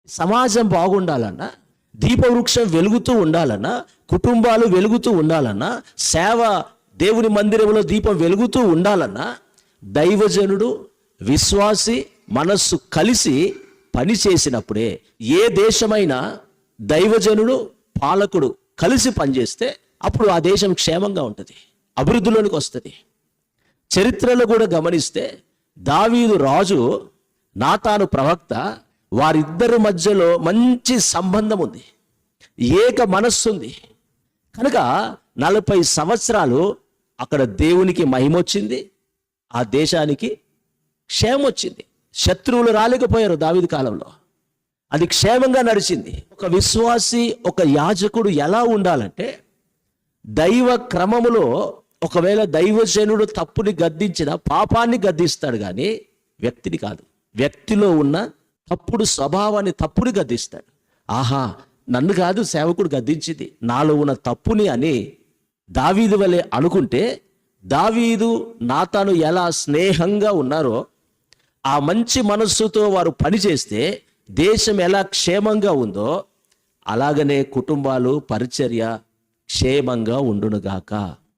సమాజం బాగుండాలన్నా, దీపవృక్షం వెలుగుతూ ఉండాలన్నా, కుటుంబాలు వెలుగుతూ ఉండాలన్నా, సేవ దేవుని మందిరంలో దీపం వెలుగుతూ ఉండాలన్నా, దైవజనుడు విశ్వాసి మనస్సు కలిసి పని చేసినప్పుడే. ఏ దేశమైనా దైవజనుడు పాలకుడు కలిసి పనిచేస్తే అప్పుడు ఆ దేశం క్షేమంగా ఉంటుంది, అభివృద్ధిలోనికి వస్తుంది. చరిత్రలో కూడా గమనిస్తే దావీదు రాజు, నాతాను ప్రవక్త, వారిద్దరి మధ్యలో మంచి సంబంధం ఉంది, ఏక మనస్సు ఉంది. కనుక 40 సంవత్సరాలు అక్కడ దేవునికి మహిమ వచ్చింది, ఆ దేశానికి క్షేమం వచ్చింది. శత్రువులు రాలేకపోయారు దావీదు కాలంలో, అది క్షేమంగా నడిచింది. ఒక విశ్వాసి, ఒక యాజకుడు ఎలా ఉండాలంటే, దైవ క్రమములో ఒకవేళ దైవజనుడు తప్పుని గద్దించిన పాపాన్ని గద్దిస్తాడు కానీ వ్యక్తిని కాదు. వ్యక్తిలో ఉన్న తప్పుడు స్వభావాన్ని, తప్పుని గద్దిస్తాడు. ఆహా, నన్ను కాదు సేవకుడు గద్దించింది, నాలో ఉన్న తప్పుని అని దావీదు వలె అనుకుంటే, దావీదు నాతాను ఎలా స్నేహంగా ఉన్నారో, ఆ మంచి మనస్సుతో వారు పనిచేస్తే దేశం ఎలా క్షేమంగా ఉందో అలాగనే కుటుంబాలు, పరిచర్య క్షేమంగా ఉండునుగాక.